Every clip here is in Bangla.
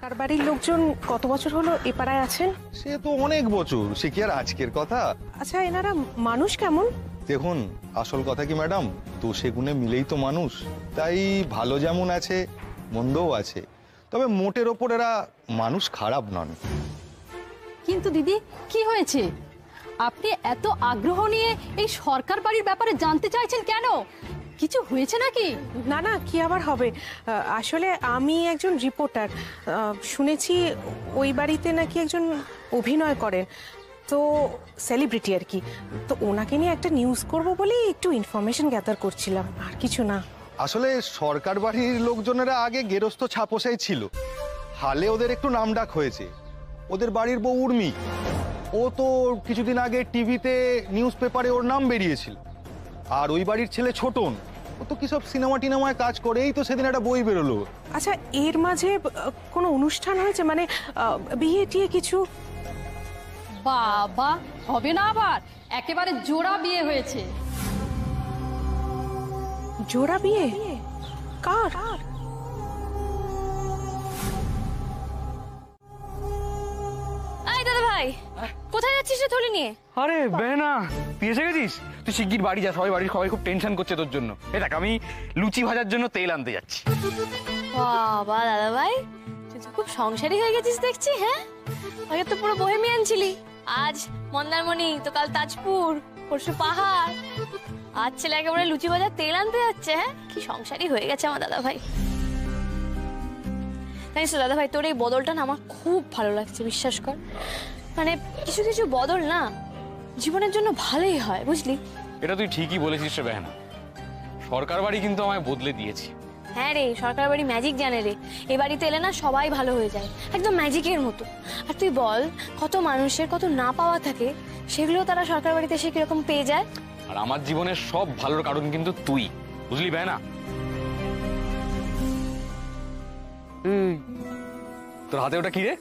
সরকার বাড়ির লোকজন কত বছর হলো এ পাড়ায় আছেন? সে তো অনেক বছর, সে কি আর আজকের কথা? আচ্ছা, এনারা মানুষ কেমন? দেখুন, আসল কথা কি ম্যাডাম, তো সেগুনে মিলেই তো মানুষ। তাই ভালো যেমন আছে, মন্দও আছে, তবে মোটের ওপর এরা মানুষ খারাপ নন। কিন্তু দিদি, কি হয়েছে? আপনি এত আগ্রহ নিয়ে এই সরকার বাড়ির ব্যাপারে জানতে চাইছেন কেন? কিছু হয়েছে নাকি? না না, কি আবার হবে, আসলে আমি একজন রিপোর্টার। শুনেছি ওই বাড়িতে নাকি একজন অভিনয় করেন, তো সেলিব্রিটি আর কি। তো ওনাকে নিয়ে একটা নিউজ করব বলে একটু ইনফরমেশন গ্যাদার করছিলাম, আর কিছু না। আসলে সরকার বাড়ির লোকজনেরা আগে গেরস্থ ছাপোসাই ছিল, হালে ওদের একটু নামডাক হয়েছে। ওদের বাড়ির বউ উর্মি, ও তো কিছুদিন আগে টিভিতে নিউজ পেপারে ওর নাম বেরিয়েছিল। আর ওই বাড়ির ছেলে ছোটন, ও তো কি সব সিনেমা টিনেমায় কাজ করে, এই তো সেদিন একটা বই বেরোলো। আচ্ছা, এর মাঝে কোনো অনুষ্ঠান হয়েছে, মানে বিয়ে টিয়ে কিছু? বাবা, হবে না আবার? একেবারে জোড়া বিয়ে হয়েছে। জোড়া বিয়ে? কার? আই দাদা ভাই, কোথায় যাচ্ছিস রে থলি নিয়ে? আরে বেনা, তুই এসে গেছিস? তুই শিগগির বাড়ি যা, সবাই বাড়ির সবাই খুব টেনশন করছে তোর জন্য। এই দেখ, আমি লুচি ভাজার জন্য তেল আনতে যাচ্ছি। বাবা দাদা ভাই, তুই তো খুব সংসারী হয়ে গেছিস দেখছি। হ্যাঁ, আগে তো পুরো বহেমিয়ান ছিলি। আজ মন্দারমণি, তো কাল তাজপুর, পরশু পাহাড়, আজ ছেলে একেবারে লুচি ভাজার তেল আনতে যাচ্ছে। হ্যাঁ, কি সংসারী হয়ে গেছে আমার দাদা ভাই। জানিস তো দাদা ভাই, তোর এই বদলটা না আমার খুব ভালো লাগছে, বিশ্বাস কর। মানে কিছু কিছু বদল না জীবনের জন্য ভালোই হয়, বুঝলি? এটা তুই ঠিকই বলেছিস রে বেনা, সরকার বাড়ি কিন্তু আমায় বদলে দিয়েছে। হ্যাঁ রে, সরকার বাড়ি ম্যাজিক জানে রে। এই বাড়িতে এলে না সবাই ভালো হয়ে যায়, একদম ম্যাজিকের মতো। আর তুই বল, কত মানুষের কত না পাওয়া থাকে, সেগুলো তারা সরকার বাড়িতে এসে কিরকম পেয়ে যায়। আর আমার জীবনের সব ভালোর কারণ কিন্তু তুই, বুঝলি বেনা? তোর হাতে ওটা কি রে?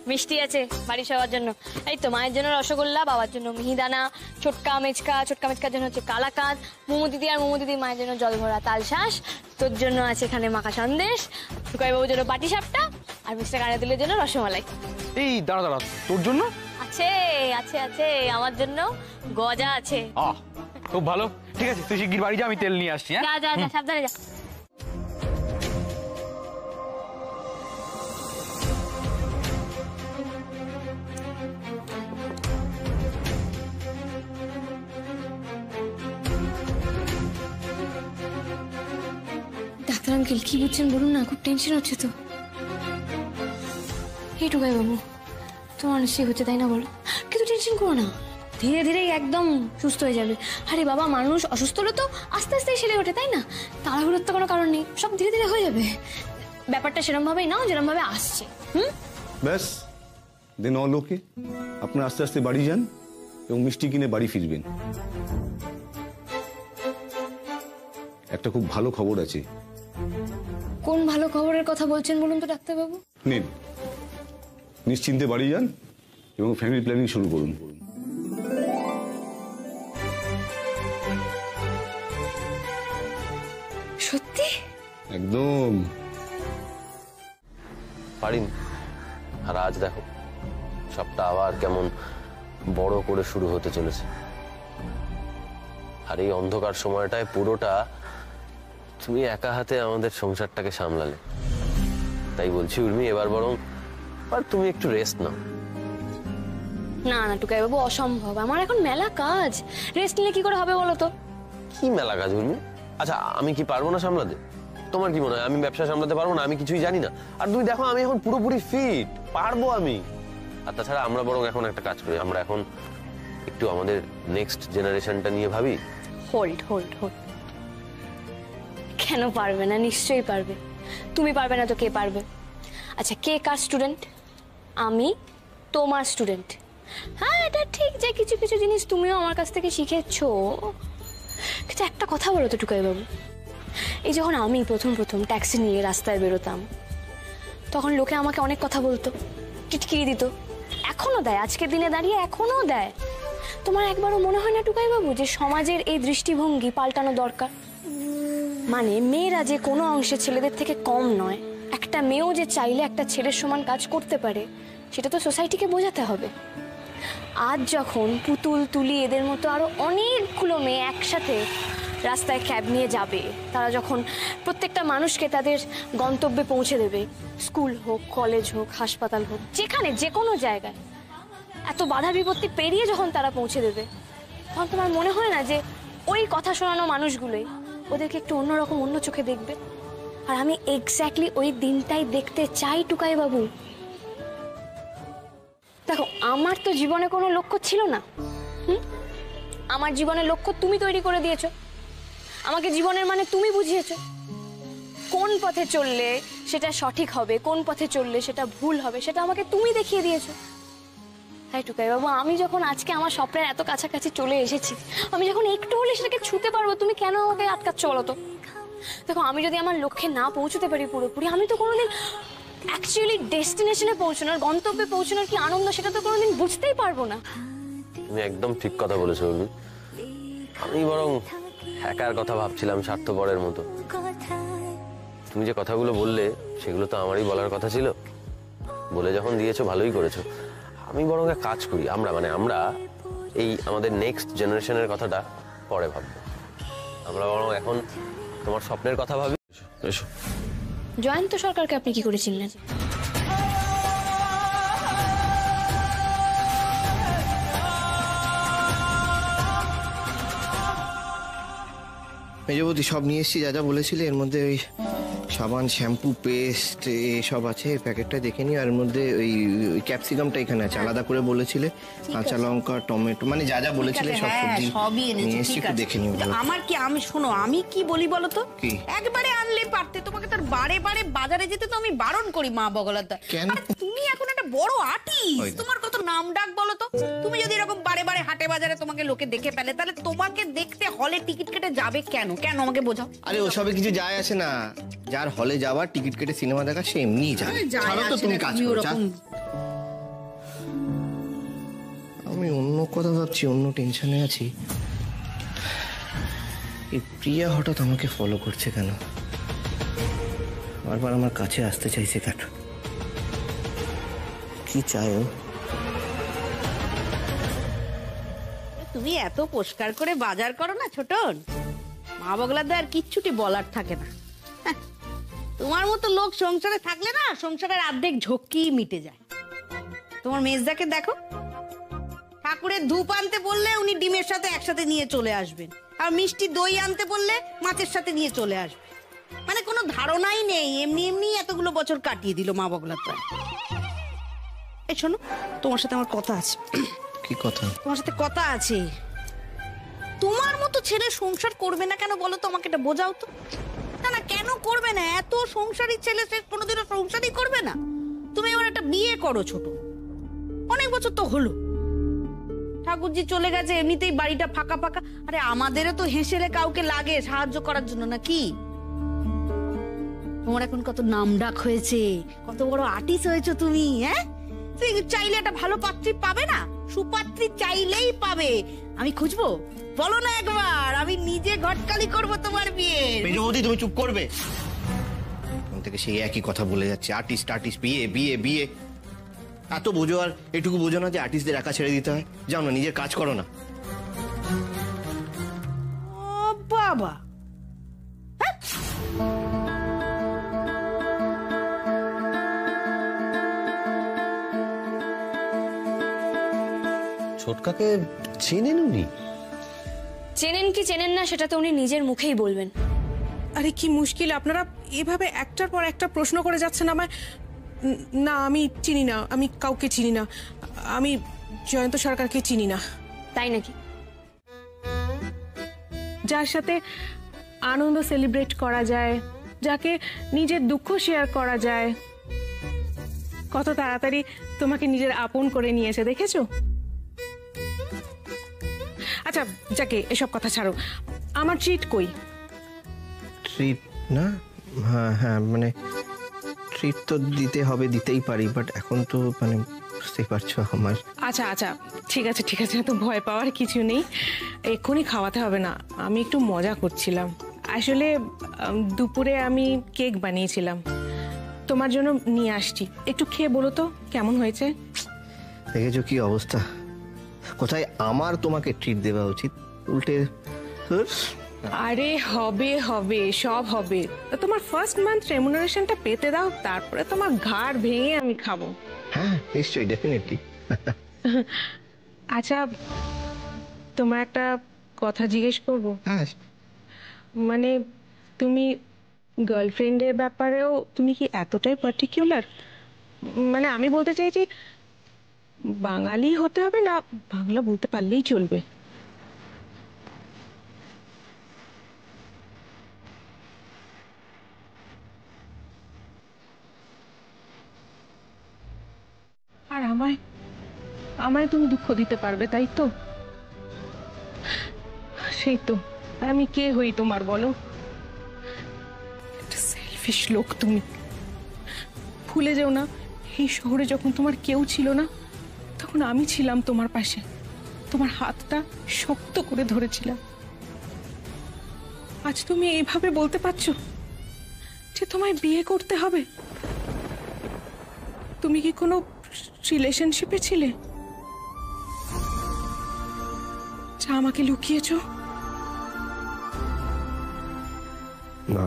মিষ্টি আছে বাড়ি সবার জন্য। এই তো মায়ের জন্য রসগোল্লা, বাবার জন্য মিহিদানা, ছোটকা মেচকার জন্য হচ্ছে কালাকাঁদ, মোমো দিদি আর মোমো দিদির মায়ের জন্য জল ভরা তালশাঁস, তোর জন্য আছে এখানে মাখা সন্দেশ, টুকাই বাবুর জন্য পাটি সাপটা, আর মিস্টার কানাতুলের জন্য রসমালাই। এই দাঁড়া দাঁড়া, তোর জন্য আছে আছে আছে, আমার জন্য গজা আছে। খুব ভালো, ঠিক আছে, তুই শিগগির বাড়ি যা, আমি তেল নিয়ে আসছি। যা যা যা, সাবধানে যা। ডাক্তার আঙ্কেল কি বুঝছেন বলুন না, খুব টেনশন হচ্ছে তো। এই টুকাই বাবু, তোমার নিশ্চয়ই হচ্ছে তাই না, বলো? কিন্তু টেনশন করো না, ধীরে ধীরে একদম সুস্থ হয়ে যাবে। আরে বাবা, মানুষ অসুস্থ হলে তো আস্তে আস্তে সেরে ওঠে, তাই না? তাড়াহুড়োর তো কোনো কারণ নেই, সব ধীরে ধীরে হয়ে যাবে। ব্যাপারটা সেরকম ভাবেই নাও যেরকম ভাবে আসছে। ব্যাস, দেন অল ওকে। আপনারা আস্তে আস্তে বাড়ি যান এবং মিষ্টি কিনে বাড়ি ফিরবেন। একটা খুব ভালো খবর আছে। কোন ভালো খবরের কথা বলছেন বলুন তো ডাক্তারবাবু? নিন, নিশ্চিন্তে বাড়ি যান এবং ফ্যামিলি প্ল্যানিং শুরু করুন। সত্যি? একদম। পারিনি। আর আজ দেখো, সবটা আবার কেমন বড় করে শুরু হতে চলেছে। আর এই অন্ধকার সময়টায় পুরোটা তুমি একা হাতে আমাদের সংসারটাকে সামলালে। তাই বলছি উর্মি, এবার বরং আর তুমি একটু রেস্ট নাও। না না টুকাই বাবু, অসম্ভব, আমার এখন মেলা কাজ, রেস্ট নিলে কি করে হবে বলো তো? কি মেলা কাজ উর্মি? আচ্ছা, আমি কি পারবো না সামলাতে? তোমার কি মনে হয় আমি ব্যবসা সামলাতে পারবো না? আমি কিছুই জানি না। আর তুমি দেখো, আমি এখন পুরোপুরি ফিট, পারবো আমি। আর তাছাড়া আমরা বরং এখন একটা কাজ করি, আমরা এখন একটু আমাদের নেক্সট জেনারেশনটা নিয়ে ভাবি। হোল্ড হোল্ড হোল্ড, কেন পারবে না? নিশ্চয়ই পারবে। তুমি পারবে না তো কে পারবে? আচ্ছা, কে কার স্টুডেন্ট? আমি তোমার স্টুডেন্ট। হ্যাঁ, এটা ঠিক যে কিছু কিছু জিনিস তুমিও আমার কাছ থেকে শিখেছো। কিন্তু একটা কথা বলো তো টুকাই বাবু, এই যখন আমি প্রথম প্রথম ট্যাক্সি নিয়ে রাস্তায় বেরোতাম, তখন লোকে আমাকে অনেক কথা বলতো, টিটকিরি দিত, এখনো দেয়, আজকের দিনে দাঁড়িয়ে এখনো দেয়। তোমার একবারও মনে হয় না টুকাই বাবু যে সমাজের এই দৃষ্টিভঙ্গি পাল্টানো দরকার? মানে মেয়েরা যে কোনো অংশে ছেলেদের থেকে কম নয়, একটা একটা মেয়েও যে চাইলে একটা ছেলের সমান কাজ করতে পারে সেটা তো সোসাইটিকে বোঝাতে হবে। আজ যখন পুতুল, তুলি এদের মতো আরো অনেকগুলো মেয়ে একসাথে রাস্তায় ক্যাব নিয়ে যাবে, তারা যখন প্রত্যেকটা মানুষকে তাদের গন্তব্যে পৌঁছে দেবে, স্কুল হোক, কলেজ হোক, হাসপাতাল হোক, যেখানে যে কোনো জায়গায় এত বাধা বিপত্তি পেরিয়ে যখন তারা পৌঁছে দেবে, তখন তোমার মনে হয় না যে ওই কথা শোনানো মানুষগুলোই ওদেরকে একটু অন্যরকম, অন্য চোখে দেখবে? আর আমি এক্স্যাক্টলি ওই দিনটাই দেখতে চাই টুকাই বাবু। দেখো, আমার তো জীবনে কোনো লক্ষ্য ছিল না। আমার জীবনের লক্ষ্য তুমি তৈরি করে দিয়েছো, আমাকে জীবনের মানে তুমি বুঝিয়েছো। কোন পথে চললে সেটা সঠিক হবে, কোন পথে চললে সেটা ভুল হবে, সেটা আমাকে তুমি দেখিয়ে দিয়েছো। তাই টুকাই বাবু, আমি যখন আজকে আমার স্বপ্নের এত কাছাকাছি চলে এসেছি, আমি যখন একটু হলে সেটাকে ছুতে পারবো, তুমি কেন আমাকে আটকাচ্ছ বলো তো? দেখো, আমি যদি আমার লক্ষ্যে না পৌঁছতে পারি পুরোপুরি, আমি তো কোনোদিন অ্যাকচুয়ালি ডেস্টিনেশনে পৌঁছানোর, গন্তব্যে পৌঁছানোর কি আনন্দ সেটা তো কোনোদিন বুঝতেই পারবো না। তুমি একদম ঠিক কথা বলেছো উর্মি। আমি বরং একার কথা ভাবছিলাম, স্বার্থপরের মতো। তুমি যে কথাগুলো বললে সেগুলো তো আমারই বলার কথা ছিল। বলে যখন দিয়েছো ভালোই করেছো। আমি বরং এক কাজ করি, আমরা এই আমাদের নেক্সট জেনারেশনের কথাটা পরে ভাববো। আমরা বরং এখন তোমার স্বপ্নের কথা ভাবি। এসো। জয়ন্ত সরকারকে আপনি কি করে চিনলেন? মেজবতী সব নিয়ে এসেছি, যা যা বলেছিলে। এর মধ্যে ওই সাবান, শ্যাম্পু, পেস্ট এসব আছে, প্যাকেটটা দেখে নিই। আর এর মধ্যে ওই ক্যাপসিকামটা এখানে আছে, আলাদা করে বলেছিলে। কাঁচা লঙ্কা, টমেটো, মানে যা যা বলেছিলে সব সবজি নিয়ে এসেছি, একটু দেখে নিই। আমার কি, আমি শোনো, আমি কি বলি বলো তো, একবারে আনলে পারতে, তোমাকে তার বারে বারে বাজারে যেতে তো আমি বারণ করি মা বগলাদা। কেন? তুমি এখন একটা বড় আর্টিস্ট, তোমার কত নাম ডাক বলো তো। তুমি যদি এরকম বারে বারে হাটে বাজারে তোমাকে লোকে দেখে ফেলে, তাহলে তোমাকে দেখতে হলে টিকিট কেটে যাবে কেন? কেন আমাকে বোঝাও। আরে ওসবে কিছু যায় আসে না, যার হলে যাওয়ার, টিকিট কেটে সিনেমা দেখা, সে এমনি যাবে। ছাড়ো তো, তুমি কাজ করো। আমি অন্য কথা ভাবছি, অন্য টেনশনে আছি। এই প্রিয়া হঠাৎ আমাকে ফলো করছে কেন? বারবার আমার কাছে আসতে চাইছে কেন? কি চায় ও? তুমি এত পরিষ্কার করে বাজার করো না ছোটন, মা বগলাদা আর কিচ্ছুটি বলার থাকে না। তোমার মতো লোক সংসারে থাকলে না, সংসারের অর্ধেক ঝক্কি মিটে যায়। তোমার মেজদাকে দেখো, ঠাকুরের ধূপ আনতে বললে উনি ডিমের সাথে একসাথে নিয়ে চলে আসবেন, আর মিষ্টি দই আনতে বললে মাছের সাথে নিয়ে চলে আসবে। মানে কোনো ধারণাই নেই, এমনি এমনি এতগুলো বছর কাটিয়ে দিল মা বগলাদা। এই শোনো, তোমার সাথে আমার কথা আছে। কি কথা? তোমার সাথে কথা আছে। তোমার মতো ছেলে সংসার করবে না কেন বলো তো, আমাকে এটা বোঝাও তো। না না, কেন করবে না? এত সংসারী ছেলে, সে কোনোদিনও সংসারই করবে না? তুমি এবার একটা বিয়ে করো ছোট, অনেক বছর তো হলো, ঠাকুরজি চলে গেছে, এমনিতেই বাড়িটা ফাঁকা ফাঁকা। আরে আমাদেরও তো হেসেলে কাউকে লাগে সাহায্য করার জন্য, নাকি? তোমার এখন কত নাম ডাক হয়েছে, কত বড় আর্টিস্ট হয়েছো তুমি। হ্যাঁ, চাইলে একটা ভালো পাত্রী পাবে না? সুপাত্রী চাইলেই পাবে। আমি খুঁজবো, বলো না একবার, আমি নিজে ঘটকালি করবো তোমার বিয়ে। মেজবতী, তুমি চুপ করবে? তখন থেকে সেই একই কথা বলে যাচ্ছে, আর্টিস্ট আর্টিস্ট, বিয়ে বিয়ে বিয়ে। এত বোঝো, আর এটুকু বোঝো না যে আর্টিস্টদের একা ছেড়ে দিতে হয়? যাও না, নিজের কাজ করো না। ও বাবা, ছোটকাকে চেনেন উনি? চেনেন কি চেনেন না সেটা তো উনি নিজের মুখেই বলবেন। আরে কি মুশকিল, আপনারা এভাবে একটার পর একটা প্রশ্ন করে যাচ্ছেন আমায়। না, আমি চিনি না, আমি কাউকে চিনি না। আমি জয়ন্ত সরকারকে চিনি না। তাই নাকি? যার সাথে আনন্দ সেলিব্রেট করা যায়, যাকে নিজের দুঃখ শেয়ার করা যায়, কত তাড়াতাড়ি তোমাকে নিজের আপন করে নিয়েছে, দেখেছো? আচ্ছা যাকে, এসব কথা ছাড়ো, আমার ট্রিট কই? ট্রিট না, হ্যাঁ হ্যাঁ, মানে ট্রিট তো দিতে হবে, দিতেই পারি, বাট এখন তো মানে বুঝতেই পারছো আমার। আচ্ছা আচ্ছা, ঠিক আছে ঠিক আছে, তো ভয় পাওয়ার কিছু নেই, এক্ষুনি খাওয়াতে হবে না। আমি একটু মজা করছিলাম। আসলে দুপুরে আমি কেক বানিয়েছিলাম, তোমার জন্য নিয়ে আসছি, একটু খেয়ে বলো তো কেমন হয়েছে। দেখেছো কি অবস্থা, কোথায় আমার তোমাকে ট্রিট দেওয়া উচিত, উল্টে ধুর। আরে হবে হবে, সব হবে। তোমার ফার্স্ট মান্থ রেমুনারেশনটা পেতে দাও, তারপরে তোমার ঘাড় ভেঙে আমি খাবো। হ্যাঁ নিশ্চয়ই, ডেফিনেটলি। আচ্ছা, তোমার একটা কথা জিজ্ঞেস করবো? হ্যাঁ। মানে তুমি গার্লফ্রেন্ডের ব্যাপারেও তুমি কি এতটাই পার্টিকুলার? মানে আমি বলতে চাইছি, বাঙালি হতে হবে না বাংলা বলতে পারলেই চলবে? আর আমায় আমায় তুমি দুঃখ দিতে পারবে, তাই তো? সেই তো, আমি কে হই তোমার বলো? একটা সেলফিশ লোক তুমি। ভুলে যেও না, এই শহরে যখন তোমার কেউ ছিল না, তখন আমি ছিলাম তোমার পাশে, তোমার হাতটা শক্ত করে ধরেছিলাম। আজ তুমি এইভাবে বলতে পারছো যে তোমায় বিয়ে করতে হবে? তুমি কি কোনো রিলেশনশিপে ছিলে যা আমাকে লুকিয়েছো? না,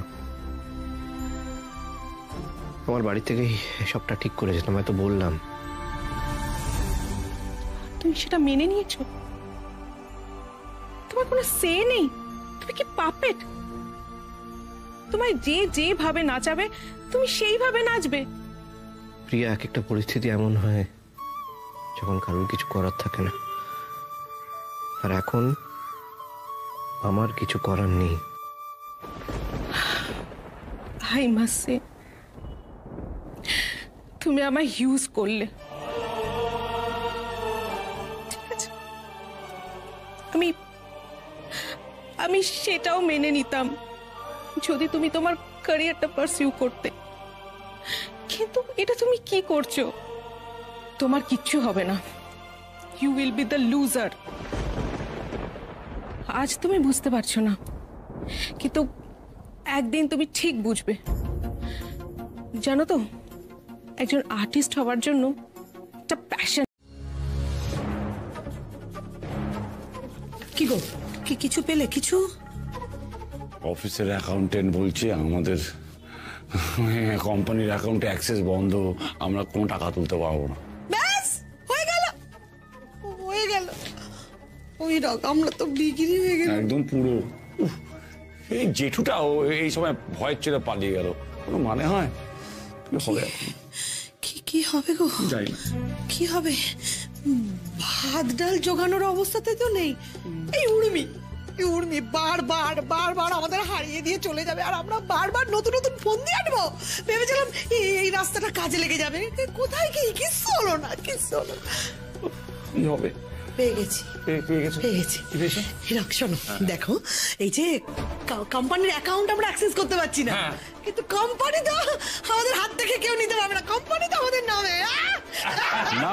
আমার বাড়ি থেকেই সবটা ঠিক করেছে, তোমায় তো বললাম। তুমি সেটা মেনে নিয়েছো? তোমার কোনো সে নেই? তুমি কি পাপেট? তোমায় যে যেভাবে নাচাবে তুমি সেইভাবে নাচবে? প্রিয়া, এক একটা পরিস্থিতি এমন হয় যখন কারোর কিছু করার থাকে না, আর এখন আমার কিছু করার নেই। হাই মাসে, তুমি আমায় ইউজ করলে, ঠিক আছে? আমি সেটাও মেনে নিতাম যদি তুমি তোমার ক্যারিয়ারটা পারসিউ করতে, কিন্তু এটা তুমি কি করছো? তোমার কিচ্ছু হবে না, you will be the loser. আজ তুমি বুঝতে পারছো না, কিন্তু একদিন তুমি ঠিক বুঝবে। জানো তো, একজন আর্টিস্ট হওয়ার জন্য একটা প্যাশন। কি গো, কি কিছু পেলে? কিছু অফিসের অ্যাকাউন্টেন্ট বলছে আমাদের কোম্পানির অ্যাকাউন্টে অ্যাক্সেস বন্ধ, আমরা কোনো টাকা তুলতে পারবো না। ব্যাস হয়ে গেল, হয়ে গেল। ওই রকম আমরা তো বিক্রি হয়ে গেল একদম পুরো। উফ, এই জেঠুটাও এই সময় ভয়ের ছেড়ে পালিয়ে গেল, কোনো মানে হয়? কি হবে এখন? কি হবে গো? জানি না কি হবে। ভাত ডাল জোগানোর অবস্থাতে তো নেই। এই উর্মি বারবার বারবার আমাদের হারিয়ে দিয়ে চলে যাবে, আর আমরা বারবার নতুন নতুন ফোন দিয়ে আনবো। ভেবেছিলাম এই রাস্তাটা কাজে লেগে যাবে। কোথায় কি কিচ্ছু হলো না, কিচ্ছু হলো না। কি হবে? পেয়ে গেছি। হিরক, শোনো, দেখো, এই যে কোম্পানির অ্যাকাউন্ট আমরা অ্যাক্সেস করতে পারছি না, কিন্তু কোম্পানি তো আমাদের হাত থেকে কেউ নিতে পারবে না। কোম্পানি তো আমাদের নামে। না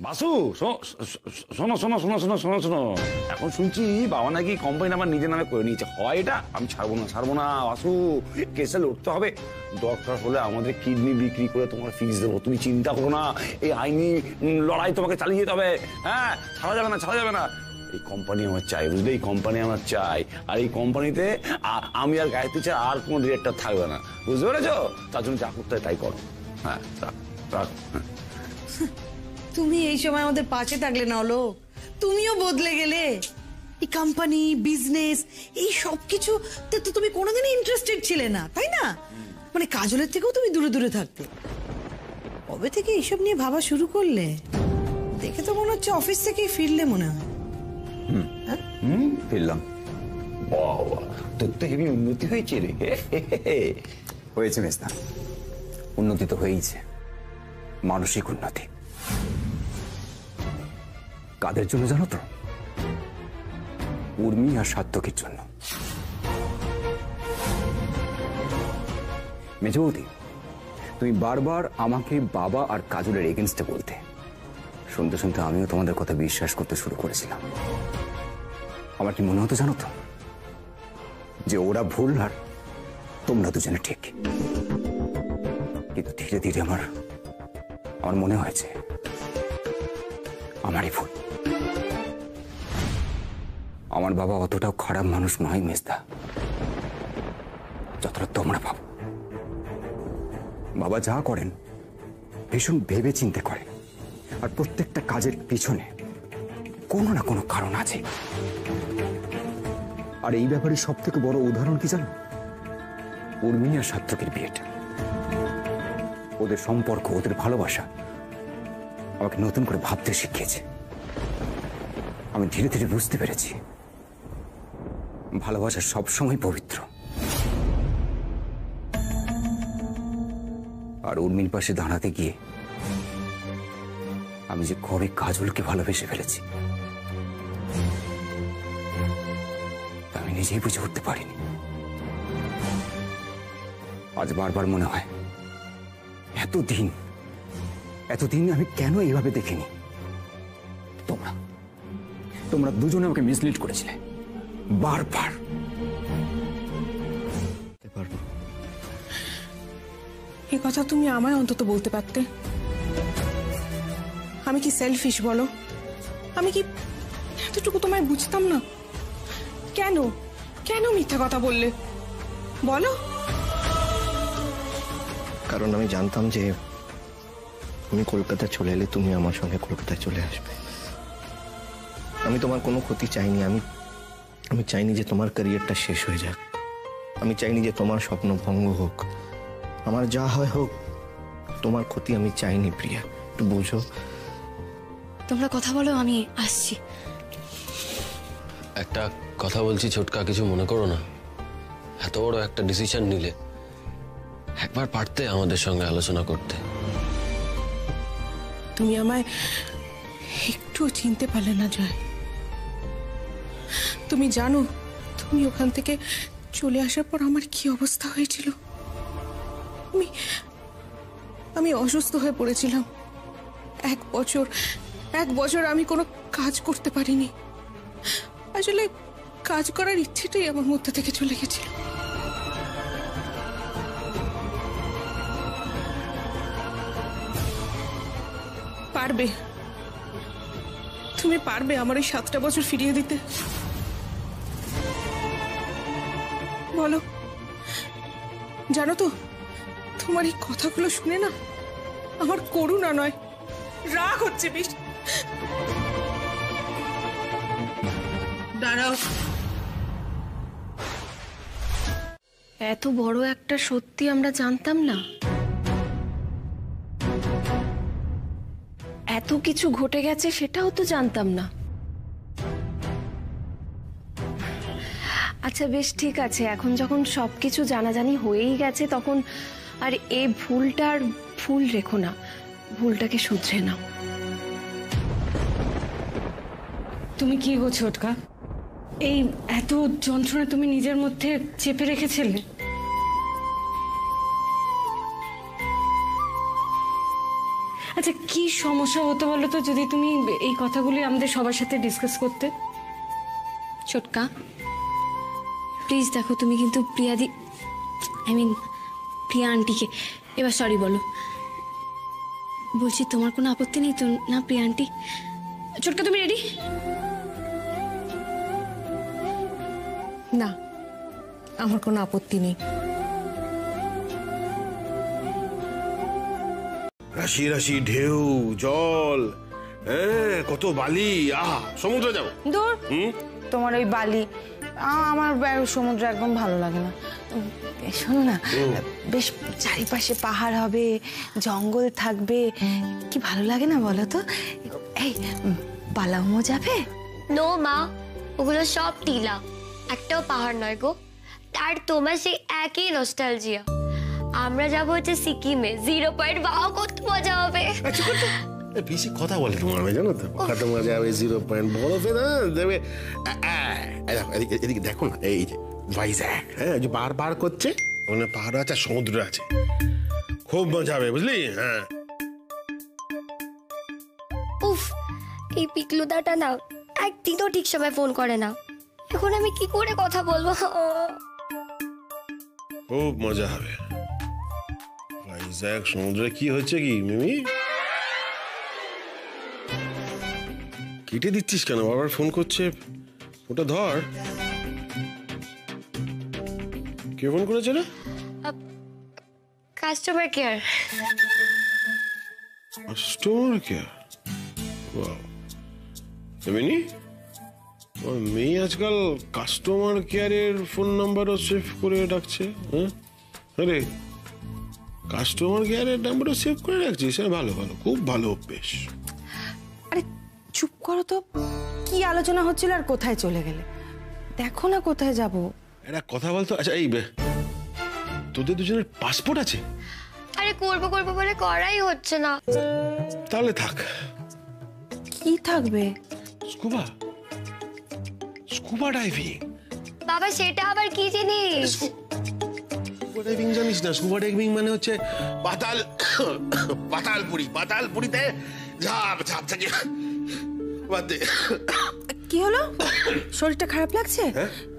বাসু, শোনো শোনো শোনো শোনো শোনো শোনো, এখন শুনছি বাবা নাকি কোম্পানি আমার নিজের নামে করে নিয়েছে। হয় এটা আমি ছাড়বো না বাসু, কেসে লড়তে হবে। দরকার হলে আমাদের কিডনি বিক্রি করে তোমার ফিস দেবো, তুমি চিন্তা করো না। এই আইনি লড়াই তোমাকে চালিয়ে যেতে হবে। হ্যাঁ, ছাড়া যাবে না। এই কোম্পানি আমার চাই, বুঝলে? এই কোম্পানি আমার চাই, আর এই কোম্পানিতে আমি আর গায়ত্রী চাই, আর কোনো ডিরেক্টর থাকবে না, বুঝতে পেরেছো? তার জন্য যা করতে হয় তাই করো। হ্যাঁ, রাখ। তুমি এই সময় আমাদের পাশে থাকলে না, হলো তুমিও বদলে গেলে। এই কোম্পানি, বিজনেস, এই সব কিছু তো তুমি কোনোদিনই ইন্টারেস্টেড ছিলে না, তাই না? মানে কাজলের থেকেও তুমি দূরে দূরে থাকতে। কবে থেকে এইসব নিয়ে ভাবা শুরু করলে? দেখে তো মনে হচ্ছে অফিস থেকেই ফিরলে মনে হয়। ফিরলাম। বাবা, তোর তো হেবি উন্নতি হয়েছে রে। হয়েছে মেজদা, উন্নতি তো হয়েছে, মানসিক উন্নতি। কাদের জন্য জানো তো? উর্মি আর সাত্তকের জন্য। মেজ বৌদি, তুমি বারবার আমাকে বাবা আর কাজলের এগেনস্টে বলতে, শুনতে শুনতে আমিও তোমাদের কথা বিশ্বাস করতে শুরু করেছিলাম। আমার কি মনে হতো জানো তো, যে ওরা ভুল আর তোমরা দুজনে ঠিক। কিন্তু ধীরে ধীরে আমার মনে হয়েছে আমারই ভুল। আমার বাবা অতটাও খারাপ মানুষ নয় মেজদা, যতটা তোমরা ভাবো। বাবা যা করেন ভীষণ ভেবে চিন্তে করে, আর প্রত্যেকটা কাজের পিছনে কোনো না কোনো কারণ আছে। আর এই ব্যাপারে সব থেকে বড় উদাহরণ কি জানো? উর্মি আর সাত্তকের বিয়েটা। ওদের সম্পর্ক, ওদের ভালোবাসা আমাকে নতুন করে ভাবতে শিখিয়েছে। আমি ধীরে ধীরে বুঝতে পেরেছি ভালোবাসা সবসময় পবিত্র। আর উর্মির পাশে দাঁড়াতে গিয়ে আমি যে কবে কাজলকে ভালোবেসে ফেলেছি তা আমি নিজেই বুঝে উঠতে পারিনি। আজ বারবার মনে হয় এতদিন আমি কেন এইভাবে দেখিনি। তোমরা দুজনে আমাকে মিসলিড করেছিলে বারবার। এই কথা তুমি আমায় অন্তত বলতে পারতে। আমি কি সেলফিশ বলো? আমি কি এতটুকু তোমায় বুঝতাম না? কেন কেন মিথ্যা কথা বললে বলো? কারণ আমি জানতাম যে আমি কলকাতা চলে এলে তুমি আমার সঙ্গে কলকাতায় চলে আসবে। আমি তোমার কোনো ক্ষতি চাইনি। আমি চাইনি যে তোমার ক্যারিয়ারটা শেষ হয়ে যাক। আমি চাইনি যে তোমার স্বপ্ন ভঙ্গ হোক। আমার যা হয় হোক, তোমার ক্ষতি আমি চাইনি প্রিয়া, একটু বুঝো। তোমরা কথা বলো, আমি আসছি। একটা কথা বলছি ছোটকা, কিছু মনে করো না। এত বড় একটা ডিসিশন নিলে একবার পারতে আমাদের সঙ্গে আলোচনা করতে। তুমি আমায় একটু চিনতে পারলে না জয়। তুমি জানো তুমি ওখান থেকে চলে আসার পর আমার কি অবস্থা হয়েছিল? আমি অসুস্থ হয়ে পড়েছিলাম। এক বছর আমি কোনো কাজ করতে পারিনি। আসলে কাজ করার ইচ্ছেটাই আমার মধ্যে থেকে চলে গেছিল। পারবে, তুমি পারবে আমার এই 7টা বছর ফিরিয়ে দিতে? বলো। জানো তো তোমার এই কথাগুলো শুনে না আমার করুণা নয়, রাগ হচ্ছে। বেশ দাঁড়াও। এত বড় একটা সত্যি আমরা জানতাম না। এত কিছু ঘটে গেছে সেটাও তো জানতাম না। আচ্ছা বেশ ঠিক আছে, এখন যখন সবকিছু জানাজানি হয়েই গেছে তখন আর এই ভুলটার ভুল রেখো না, ভুলটাকে শুধরে নাও। তুমি কি গো ছোটকা, এই এত যন্ত্রণা তুমি নিজের মধ্যে চেপে রেখেছিলে? আচ্ছা কি সমস্যা হতো বলো তো যদি তুমি এই কথাগুলি আমাদের সবার সাথে ডিসকাস করতে? ছোটকা প্লিজ দেখো, তুমি কিন্তু প্রিয়াদি প্রিয়া আন্টিকে এবার সরি বলো। বলছি তোমার কোনো আপত্তি নেই তো না প্রিয়া আন্টি? ছোটকা তুমি রেডি? না, আমার কোনো আপত্তি নেই। রাশি রাশি ঢেউ, জল, হ্যাঁ কত বালি, আহা সমুদ্রে যাও। দূর, তোমার ওই বালি, আমার সমুদ্র একদম ভালো লাগে না। শোনো না, বেশ চারিপাশে পাহাড় হবে, জঙ্গল থাকবে, কি ভালো লাগে না বলো তো? এই পালামো যাবে? নো মা, ওগুলো সব টিলা, একটাও পাহাড় নয় গো। আর তোমার সেই একই নস্টালজিয়া। আমরা যাবো হচ্ছে সিকিমে, 0 পয়েন্ট। বাও কত মজা হবে। বেশি কথা বলে তোমার, জানো তো কত মজা হবে। 0 পয়েন্ট বরফে না দেবে। এদিকে দেখো না, এই যে ভাইজ্যাক, হ্যাঁ যে বার করছে, ওখানে পাহাড় আছে, সমুদ্র আছে, খুব মজা হবে বুঝলি। হ্যাঁ উফ, এই পিকলুদাটা না একদিনও ঠিক সময় ফোন করে না। এখন আমি কি করে কথা বলবো? খুব মজা হবে। দেখ সমুদ্রে কি হচ্ছে কি মিমি? কেটে দিচ্ছিস কেন? বারবার ফোন করছে, ওটা ধর। কে ফোন করেছে রে? Customer care. Customer care? Wow. Mini, ওর মেয়ে আজকাল কাস্টমার কেয়ারের ফোন নাম্বারও সেভ করে রাখছে। হ্যাঁ, আরে কাস্টমার কেয়ারের নাম্বারও সেভ করে রাখছিস? হ্যাঁ, ভালো ভালো, খুব ভালো অভ্যেস। আরে চুপ করো তো, কি আলোচনা হচ্ছিল আর কোথায় চলে গেলে? দেখো না কোথায় যাব। একটা কথা বলতো, আচ্ছা এই তোদের দুজনের পাসপোর্ট আছে? আরে করবো করবো বলে করাই হচ্ছে না। তাহলে থাক। কি থাকবে? Scuba, scuba diving. বাবা সেটা আবার কি জিনিস? স্কুবা ডাইভিং জানিস না? স্কুবা ডাইভিং মানে হচ্ছে পাতালপুরিতে ঝাঁপ থেকে। কি হলো? শরীরটা খারাপ লাগছে?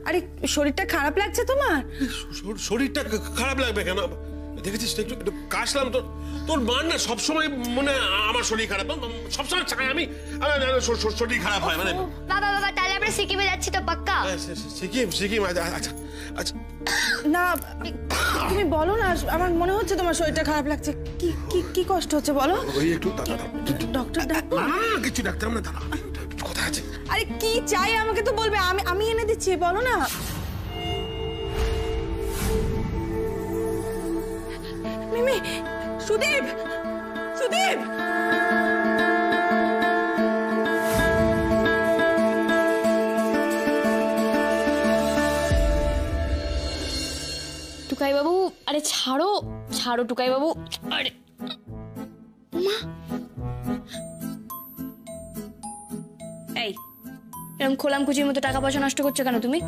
আরে শরীরটা খারাপ লাগছে তোমার? শরীরটা খারাপ লাগবে কেন? দেখেছিস একটু একটু কাশলাম। তোর মান না সবসময় মনে আমার শরীর খারাপ, সবসময় চাই আমি শরীর খারাপ হয়। মানে বাবা বাবা তাহলে আমরা সিকিমে যাচ্ছি তো পাক্কা? সিকিম আচ্ছা আচ্ছা। না তুমি বলো না, আমার মনে হচ্ছে তোমার শরীরটা খারাপ লাগছে। কি কি কি কষ্ট হচ্ছে বলো? ওই একটু ডক্টর ডাকবো? না কিছু ডাক্তার না, দাঁড়া কথা আছে। আরে কি চাই আমাকে তো বলবে, আমি এনে দিচ্ছি, বলো না। মিমি, সুদীপ, সুদীপ। টুকাই বাবু, আরে ছাড়ো ছাড়ো টুকাই বাবু। আরে মা, এই এরকম খোলামকুচির মতো টাকা পয়সা নষ্ট করছো কেন তুমি?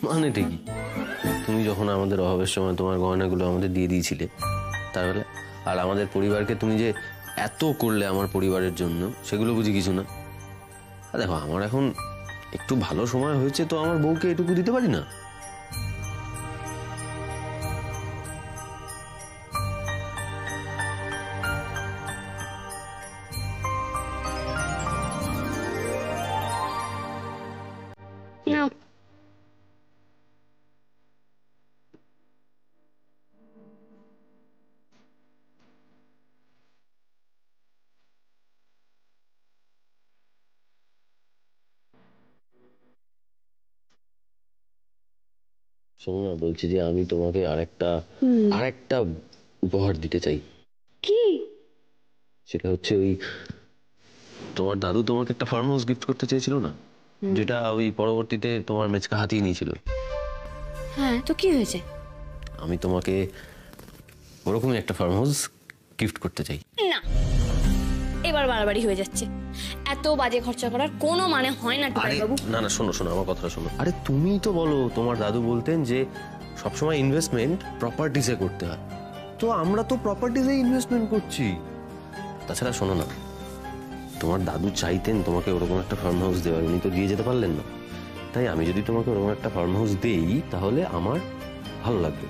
মানে ঠিকই, তুমি যখন আমাদের অভাবের সময় তোমার গয়নাগুলো আমাদের দিয়ে দিয়েছিলে, তাহলে আর আমাদের পরিবারকে তুমি যে এত করলে আমার পরিবারের জন্য, সেগুলো বুঝি কিছু না? আর দেখো আমার এখন একটু ভালো সময় হয়েছে, তো আমার বউকে এটুকু দিতে পারি না? শোনো না, বলছি যে আমি তোমাকে আরেকটা উপহার দিতে চাই। কি? সেটা হচ্ছে ওই তোমার দাদু তোমাকে একটা ফার্ম হাউস গিফট করতে চেয়েছিল না, যেটা ওই পরবর্তীতে তোমার মেচকা হাতিয়ে নিয়েছিল। হ্যাঁ, তো কি হয়েছে? আমি তোমাকে ওরকমই একটা ফার্ম হাউস গিফট করতে চাই। না, এবার বাড়াবাড়ি হয়ে যাচ্ছে। এত বাজে খরচা করার কোনো মানে হয় না টুকাই বাবু। না না, শোনো শোনো, আমার কথাটা শোনো। আরে তুমি তো বলো, তোমার দাদু বলতেন যে সবসময় ইনভেস্টমেন্ট প্রপার্টিসে করতে হয়, তো আমরা তো প্রপার্টিসে ইনভেস্টমেন্ট করছি। তাছাড়া শোনো না, তোমার দাদু চাইতেন তোমাকে ওরকম একটা ফার্ম হাউস দেওয়ার, উনি তো দিয়ে যেতে পারলেন না। তাই আমি যদি তোমাকে ওরকম একটা ফার্ম হাউস দেই, তাহলে আমার ভালো লাগবে।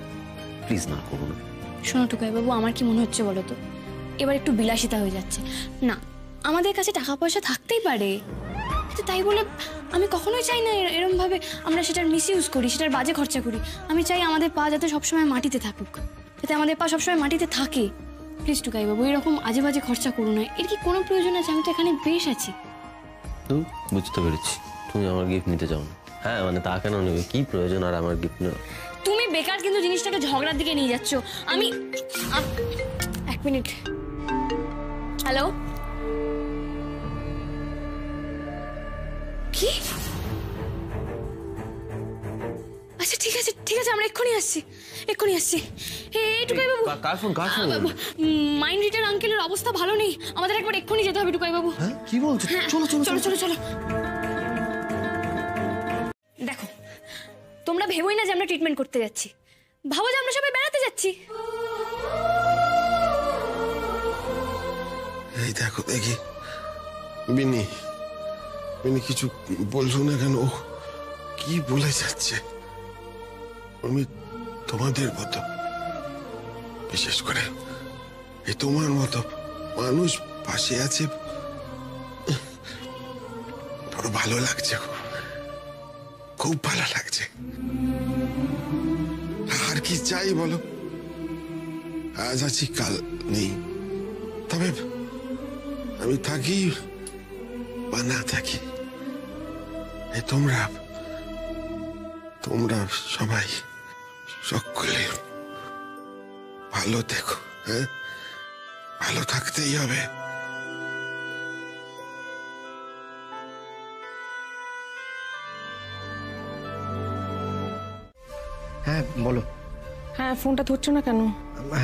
প্লিজ না করো না। শোনো টুকাই বাবু, আমার কি মনে হচ্ছে বলো তো, এবার একটু বিলাসিতা হয়ে যাচ্ছে না? আমাদের কাছে টাকা পয়সা থাকতেই পারে, তাই বলে আমি কখনোই চাই না এরকম ভাবে আমরা সেটার মিসইউজ করি, সেটার বাজে খরচা করি। আমি চাই আমাদের পা যাতে সবসময় মাটিতে থাকুক, যাতে আমাদের পা সবসময় মাটিতে থাকে। প্লিজ টুকাই বাবু, এরকম আজে বাজে খরচা করো না। এর কি কোনো প্রয়োজন আছে? আমি তো এখানে বেশ আছি। বুঝতে পেরেছি, তুমি আমার গিফট নিতে চাও না। হ্যাঁ মানে তা কেন নেবে, কি প্রয়োজন আর আমার গিফট নেওয়া? তুমি বেকার কিন্তু জিনিসটাকে ঝগড়ার দিকে নিয়ে যাচ্ছ। আমি এক মিনিট। হ্যালো, কি? আচ্ছা ঠিক আছে ঠিক আছে, আমরা এক্ষুনি আসছি। টুকাই বাবু, মাইন্ড রিডার আঙ্কেলের অবস্থা ভালো নেই, আমাদের একবার এক্ষুনি যেতে হবে টুকাই বাবু। কি বলছো? চলো চলো চলো চলো চলো। দেখো, তোমরা ভেবোই না যে আমরা ট্রিটমেন্ট করতে যাচ্ছি, ভাবো যে আমরা সবাই বেড়াতে যাচ্ছি। এই দেখো দেখি, বিনি কিছু বলছো না কেন? ও কি বলে যাচ্ছে? আমি তোমাদের মতো, বিশেষ করে এই তোমার মতো মানুষ পাশে আছে, বড় ভালো লাগছে, খুব ভালো লাগছে। আর কি চাই বলো? আজ আছি কাল নেই, তবে আমি থাকি বা না থাকি, তোমরা তোমরা সবাই সকলে ভালো থেকো। হ্যাঁ, ভালো থাকতেই হবে। হ্যাঁ বলো। হ্যাঁ, ফোনটা ধরছো না কেন?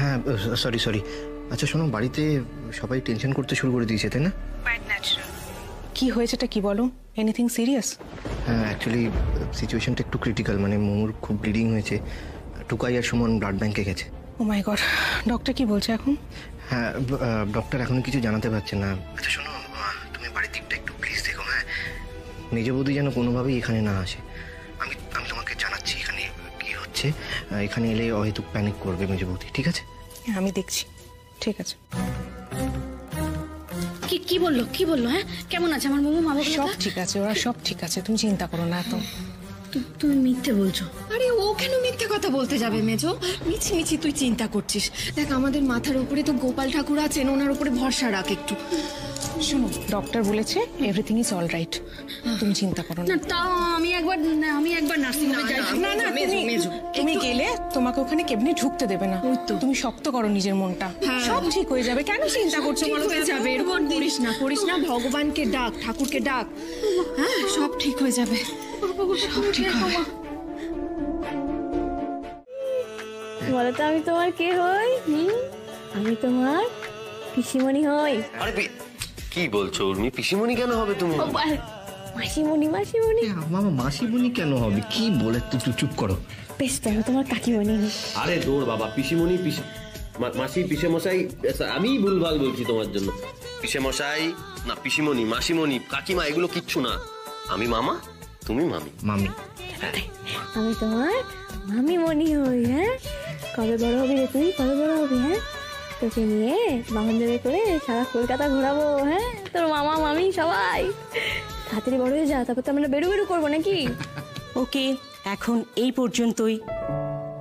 হ্যাঁ সরি সরি। আচ্ছা শোনো, বাড়িতে সবাই টেনশন করতে শুরু করে দিয়েছে, তাই না? কি হয়েছেটা কি বলো? Anything serious? হ্যাঁ, অ্যাকচুয়ালি সিচুয়েশনটা একটু ক্রিটিক্যাল, মানে মোমোর খুব ব্লিডিং হয়েছে। টুকাই আর সুমন ব্লাড ব্যাংকে গেছে। ও মাই গড, ডক্টর কি বলছে এখন? হ্যাঁ, ডক্টর এখনো কিছু জানাতে পারছে না। আচ্ছা শোনো, তুমি বাড়ির দিকটা একটু প্লিজ দেখো। হ্যাঁ, নিজ বৌদি যেন কোনোভাবেই এখানে না আসে। আমি তোমাকে জানাচ্ছি এখানে কি হচ্ছে। এখানে এলে হয়তো প্যানিক করবে মেজ বৌদি, ঠিক আছে? আমি দেখছি, ঠিক আছে। কি বললো কি বললো? হ্যাঁ, কেমন আছে আমার মোমো? মা বাবা সব ঠিক আছে, ওরা সব ঠিক আছে, তুমি চিন্তা করো না এত। তুমি মিথ্যে বলছো? আরে ও কেন মিথ্যে কথা বলতে যাবে মেজো? মিছি মিছি তুই চিন্তা করছিস। দেখ, আমাদের মাথার উপরে তো গোপাল ঠাকুর আছেন, ওনার উপরে ভরসা রাখ একটু। শোনো, ডক্টর বলেছে এভরিথিং ইজ অল রাইট, তুমি চিন্তা করো না। তাও আমি একবার নার্সিং হোমে যাই। না না, তুমি গেলে তোমাকে ওখানে কেমনি ঢুকতে দেবে না। তুমি শক্ত করো নিজের মনটা, সব ঠিক হয়ে যাবে। কেন চিন্তা করছো? ঠিক হয়ে যাবে, এরকম করিস না। ভগবানকে ডাক, ঠাকুরকে ডাক। হ্যাঁ, সব ঠিক হয়ে যাবে, সব ঠিক হবে। বলো তো, আমি তোমার কে হই? আমি তোমার পিসিমণি হই। আরে কি বলছো উর্মি? পিসিমণি কেন হবে তুমি? মাসিমণি। মামা মাসিমণি কেন হবে? কি বলে? তুই চুপ করো। বেশ, দেখো তোমার কাকিমণি। আরে দৌড় বাবা, পিসিমণি মাসি পিসে মশাই, আমি ভুলভাল বলছি তোমার জন্য। পিসে মশাই না, পিসিমণি, মাসিমণি, কাকিমা এগুলো কিচ্ছু না। আমি মামা, তুমি মামি। মামি। আমি তোমার মামিমণি হই। হ্যাঁ, কবে বড় হবি রে তুই? কবে বড় হবি? হ্যাঁ, তোকে নিয়ে বাহন দেবে করে সারা কলকাতা ঘোরাবো। হ্যাঁ, তোর মামা মামি সবাই। তাড়াতাড়ি বড় হয়ে যা, তারপর তো আমরা বেরু করবো নাকি? ওকে, এখন এই পর্যন্তই।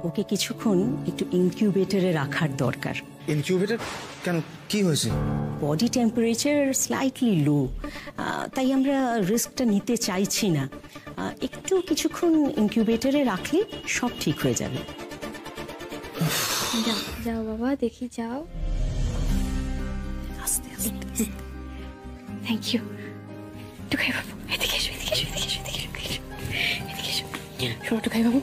ওকে কিছুক্ষণ একটু ইনকিউবেটরে রাখার দরকার। ইনকিউবেটর কেন? কি হয়েছে? বডি টেম্পারেচার স্লাইটলি লো, তাই আমরা রিস্কটা নিতে চাইছি না। একটু কিছুক্ষণ ইনকিউবেটরে রাখলে সব ঠিক হয়ে যাবে। যাও বাবা, দেখি যাও। আস্তে আস্তে। Thank you. টুকাই বাবু, এদিকে এসো, এদিকে এসো, এদিকে এসো, এদিকে এসো, এদিকে এসো। শোনো টুকাই বাবু,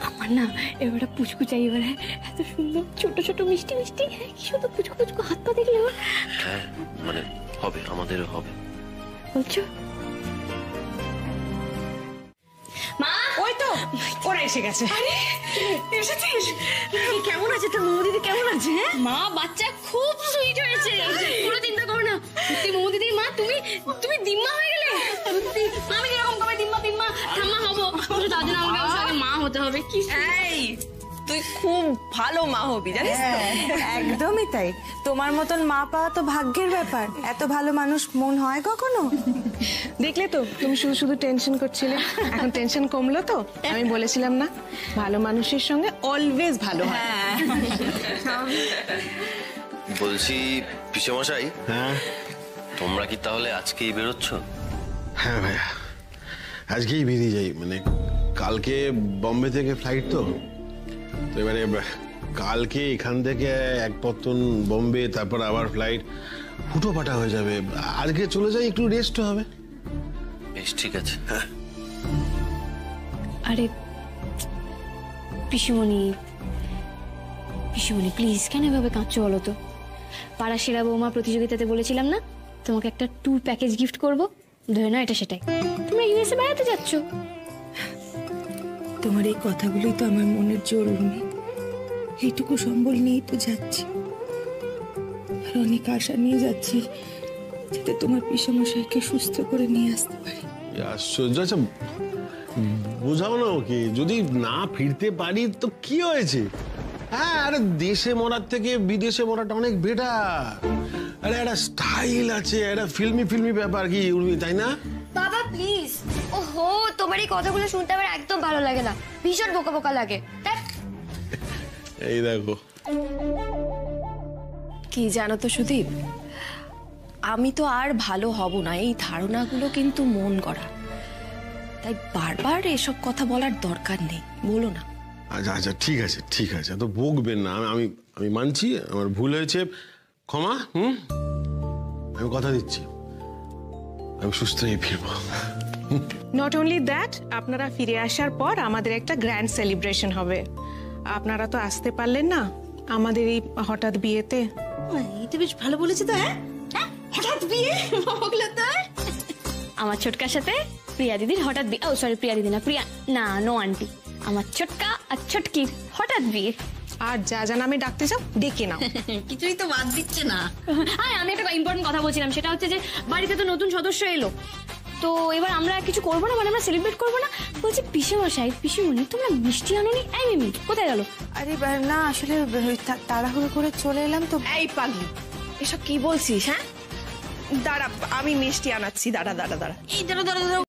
আমার না এবারে পুচকু চাই। এবারে এত সুন্দর ছোট ছোট মিষ্টি মিষ্টি, কি সুন্দর পুচকু পুচকু হাত পা দেখলে। হ্যাঁ, মানে হবে, আমাদেরও হবে। বলছো? মা, ওই তো ওরা এসে গেছে। এসেছিস? কেমন আছে তোর মোমো দিদি? কেমন আছে? মা, বাচ্চা খুব সুইট হয়েছে, কোনো চিন্তা করো না। সত্যি মোমো দিদি, মা তুমি দিম্মা হয়ে গেলে। আমি যেরকম কবে দিম্মা ঠাম্মা হবো, তার জন্য আমাকে ওর সঙ্গে মা হতে হবে। কি তুই খুব ভালো মা হবি, জানিস তো? একদমই তাই। তোমার মতন মা পাওয়া তো ভাগ্যের ব্যাপার। এত ভালো মানুষ মন হয় কখনো? দেখলে তো, তুমি শুধু শুধু টেনশন করছিলে, এখন টেনশন কমলো তো? আমি বলেছিলাম না, ভালো মানুষের সঙ্গে অলওয়েজ ভালো হয়। বলছি পিসে মশাই, হ্যাঁ তোমরা কি তাহলে আজকেই বেরোচ্ছ? হ্যাঁ ভাইয়া, আজকেই বেরিয়ে যাই। মানে কালকে বম্বে থেকে ফ্লাইট, তো এবারে কালকে এখান থেকে এক পত্তন বম্বে, তারপর আবার ফ্লাইট, হুটো পাটা হয়ে যাবে। আজকে চলে যাই, একটু রেস্ট হবে। বেশ, ঠিক আছে। হ্যাঁ, আরে পিসিমণি প্লিজ, কেন এভাবে কাঁদছো বলো তো? পাড়া সেরা বৌমা প্রতিযোগিতাতে বলেছিলাম না তোমাকে একটা ট্যুর প্যাকেজ গিফট করব, ধরে না এটা সেটাই। তোমরা ইউএসএ বেড়াতে যাচ্ছ। তোমার এই কথাগুলোই তো আমার মনের জোর। এইটুকু সম্বল নিয়েই তো যাচ্ছি, আর অনেক আশা নিয়ে যাচ্ছি যাতে তোমার পিসেমশাইকে সুস্থ করে নিয়ে আসতে পারি। আশ্চর্য। আচ্ছা বোঝাও না ওকে, যদি না ফিরতে পারি তো কি হয়েছে? হ্যাঁ, আরে দেশে মরার থেকে বিদেশে মরাটা অনেক বেটার। আরে একটা স্টাইল আছে, একটা ফিল্মি ব্যাপার কি উর্মি, তাই না? বাবা প্লিজ। ওহো, তোমার এই কথাগুলো শুনতে আমার একদম ভালো লাগে না, ভীষণ বোকা বোকা লাগে। এই দেখো। কি জানো তো সুদীপ, আমি তো আর ভালো হব না, এই ধারণাগুলো কিন্তু মন গড়া। তাই বারবার এসব কথা বলার দরকার নেই, বলো না। আচ্ছা আচ্ছা, ঠিক আছে, তো বকবেন না। আমি আমি মানছি আমার ভুল হয়েছে, ক্ষমা। আমি কথা দিচ্ছি আমি সুস্থ হয়ে ফিরবো। নট অনলি দ্যাট, আপনারা ফিরে আসার পর আমাদের একটা গ্র্যান্ড সেলিব্রেশন হবে। আপনারা তো আসতে পারলেন না আমাদের এই হঠাৎ বিয়েতে। এটা বেশ ভালো বলেছে তো। হ্যাঁ, হঠাৎ বিয়ে আমার ছোটকার সাথে প্রিয়া দিদির হঠাৎ বিয়ে। ও সরি, প্রিয়া দিদি না, প্রিয়া না, নো আন্টি। আমার ছোটকা আর ছোটকির হঠাৎ বিয়ে। আর যা যা নামে ডাকতে চাও ডেকে নাও। কিছুই তো বাদ দিচ্ছে না। হ্যাঁ, আমি একটা ইম্পর্টেন্ট কথা বলছিলাম, সেটা হচ্ছে যে বাড়িতে তো নতুন সদস্য এলো, তো এবার আমরা কিছু করবো না, মানে আমরা সেলিব্রেট করবো না। বলছি পিসেমশাই পিসেমণি তোমরা মিষ্টি আনোনি? এই মিমি কোথায় গেল? আরে না, আসলে তাড়াহুড়ো করে চলে এলাম তো। এই পাগলি, এসব কি বলছিস? হ্যাঁ দাঁড়া, আমি মিষ্টি আনাচ্ছি, দাঁড়া। এই দাঁড়া